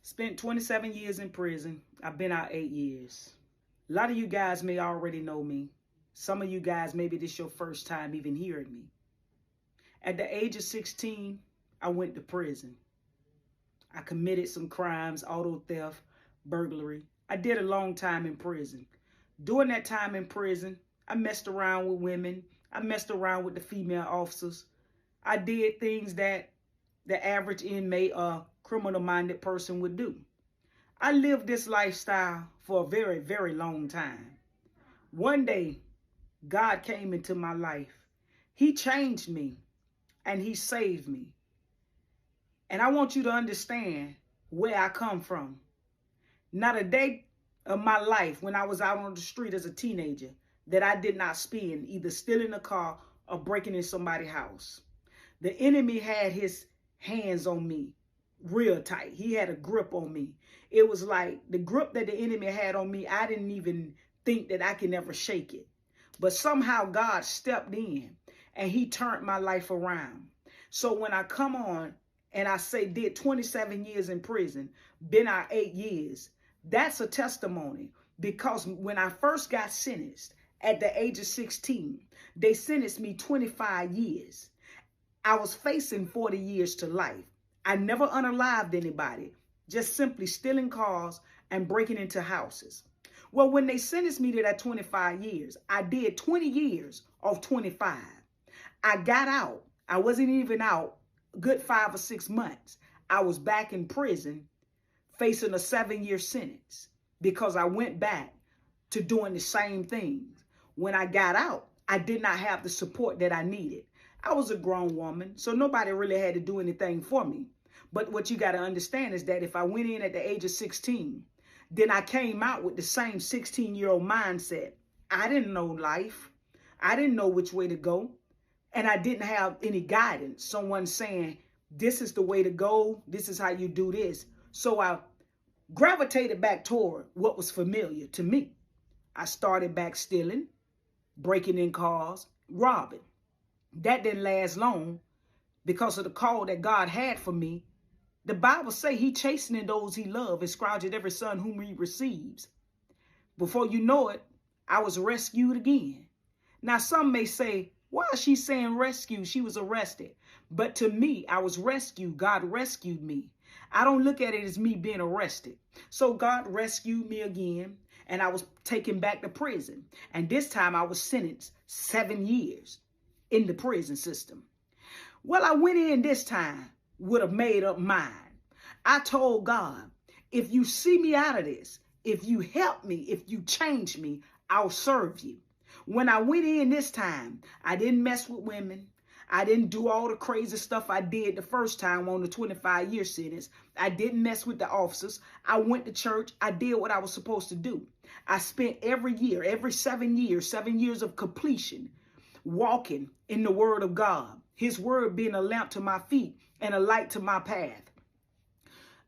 Spent 27 years in prison. I've been out 8 years. A lot of you guys may already know me. Some of you guys, maybe this is your first time even hearing me. At the age of 16, I went to prison. I committed some crimes, auto theft, burglary. I did a long time in prison. During that time in prison, I messed around with women. I messed around with the female officers. I did things that the average inmate or criminal-minded person would do. I lived this lifestyle for a very, very long time. One day, God came into my life. He changed me and he saved me. And I want you to understand where I come from. Not a day of my life when I was out on the street as a teenager that I did not spend either stealing a car or breaking in somebody's house. The enemy had his hands on me real tight. He had a grip on me. It was like the grip that the enemy had on me, I didn't even think that I could ever shake it. But somehow God stepped in and he turned my life around. So when I come on and I say did 27 years in prison, been out 8 years, that's a testimony, because when I first got sentenced at the age of 16, they sentenced me 25 years. I was facing 40 years to life. I never unalived anybody, just simply stealing cars and breaking into houses. Well, when they sentenced me to that 25 years, I did 20 years of 25. I got out. I wasn't even out a good 5 or 6 months. I was back in prison facing a 7-year sentence because I went back to doing the same things. When I got out, I did not have the support that I needed. I was a grown woman, so nobody really had to do anything for me. But what you got to understand is that if I went in at the age of 16, then I came out with the same 16-year-old mindset. I didn't know life. I didn't know which way to go. And I didn't have any guidance. Someone saying, this is the way to go. This is how you do this. So I gravitated back toward what was familiar to me. I started back stealing, breaking in cars, robbing. That didn't last long because of the call that God had for me. The Bible say he chastening those he loves and scourging every son whom he receives. Before you know it, I was rescued again. Now some may say, why is she saying rescue? She was arrested. But to me, I was rescued. God rescued me. I don't look at it as me being arrested. So God rescued me again, and I was taken back to prison. And this time I was sentenced 7 years in the prison system. Well, I went in this time with a made up mind. I told God, if you see me out of this, if you help me, if you change me, I'll serve you. When I went in this time, I didn't mess with women. I didn't do all the crazy stuff I did the first time on the 25-year sentence. I didn't mess with the officers. I went to church. I did what I was supposed to do. I spent every year, every 7 years, 7 years of completion, walking in the word of God. His word being a lamp to my feet and a light to my path.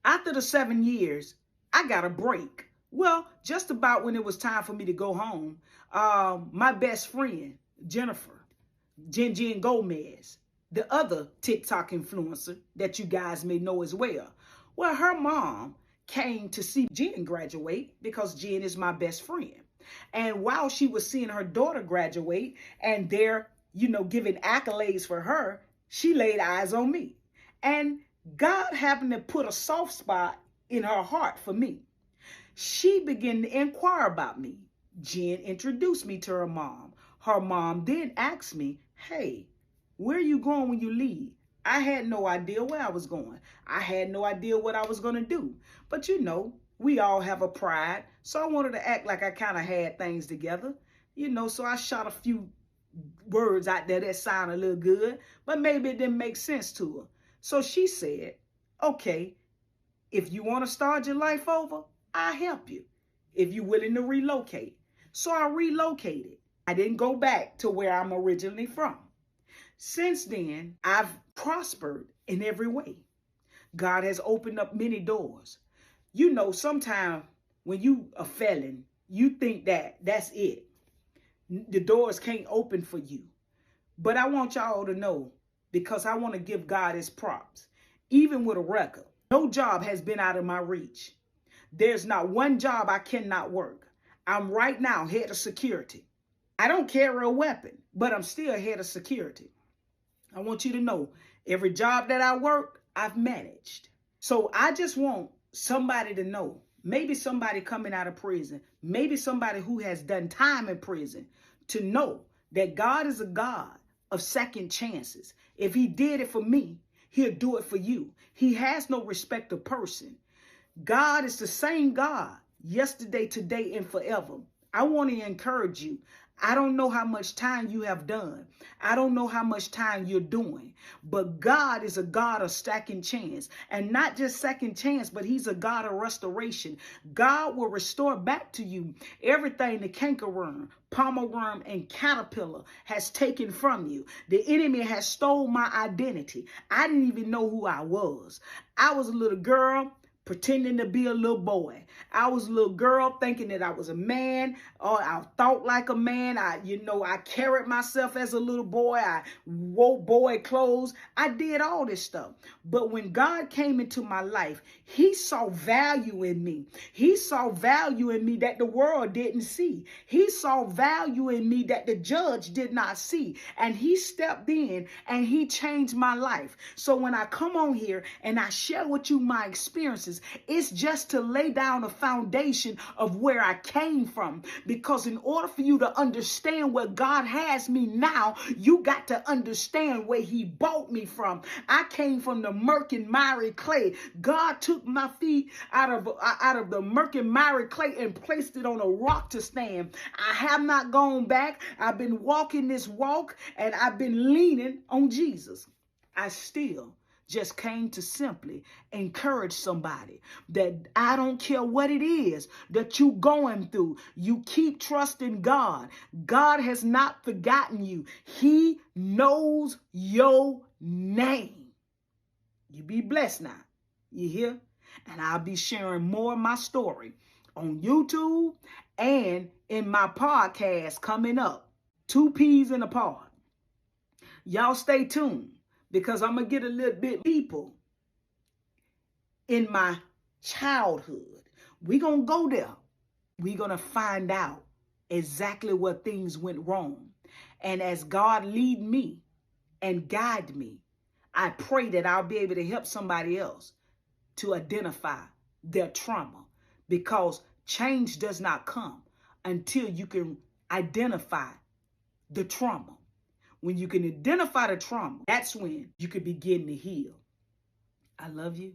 After the 7 years, I got a break. Well, just about when it was time for me to go home, my best friend, Jennifer, Jen Gomez, the other TikTok influencer that you guys may know as well. Well, her mom came to see Jen graduate because Jen is my best friend. And while she was seeing her daughter graduate and they're, giving accolades for her, she laid eyes on me. And God happened to put a soft spot in her heart for me. She began to inquire about me. Jen introduced me to her mom. Her mom then asked me, hey, where are you going when you leave? I had no idea where I was going. I had no idea what I was going to do. But we all have a pride. So I wanted to act like I kind of had things together. So I shot a few words out there that sound a little good, but maybe it didn't make sense to her. So she said, okay, if you want to start your life over, I'll help you if you're willing to relocate. So I relocated. I didn't go back to where I'm originally from. Since then, I've prospered in every way. God has opened up many doors. Sometimes when you a felon, you think that that's it. The doors can't open for you. But I want y'all to know, because I want to give God his props. Even with a record, No job has been out of my reach. There's not one job I cannot work. I'm right now head of security. I don't carry a weapon, but I'm still head of security. I want you to know, every job that I work, I've managed. So I just want somebody to know, maybe somebody coming out of prison, maybe somebody who has done time in prison, to know that God is a God of second chances. If he did it for me, he'll do it for you. He has no respect of person. God is the same God yesterday, today, and forever. I want to encourage you. I don't know how much time you have done. I don't know how much time you're doing. But God is a God of second chance. And not just second chance, but he's a God of restoration. God will restore back to you everything the cankerworm, palmerworm, and caterpillar has taken from you. The enemy has stole my identity. I didn't even know who I was. I was a little girl pretending to be a little boy. I was a little girl thinking that I was a man, or I thought like a man. I carried myself as a little boy. I wore boy clothes. I did all this stuff. But when God came into my life, he saw value in me. He saw value in me that the world didn't see. He saw value in me that the judge did not see. And he stepped in and he changed my life. So when I come on here and I share with you my experiences, it's just to lay down a foundation of where I came from. Because in order for you to understand where God has me now, you got to understand where he bought me from. I came from the murk and miry clay. God took my feet out of the murk and miry clay and placed it on a rock to stand. I have not gone back. I've been walking this walk and I've been leaning on Jesus. I still just came to simply encourage somebody that I don't care what it is that you going through. You keep trusting God. God has not forgotten you. He knows your name. You be blessed now. You hear? And I'll be sharing more of my story on YouTube and in my podcast coming up. 2 peas in a pod. Y'all stay tuned, because I'm going to get a little bit deeper in my childhood. We're going to go there. We're going to find out exactly what things went wrong. And as God lead me and guide me, I pray that I'll be able to help somebody else to identify their trauma, because change does not come until you can identify the trauma. When you can identify the trauma, that's when you can begin to heal. I love you.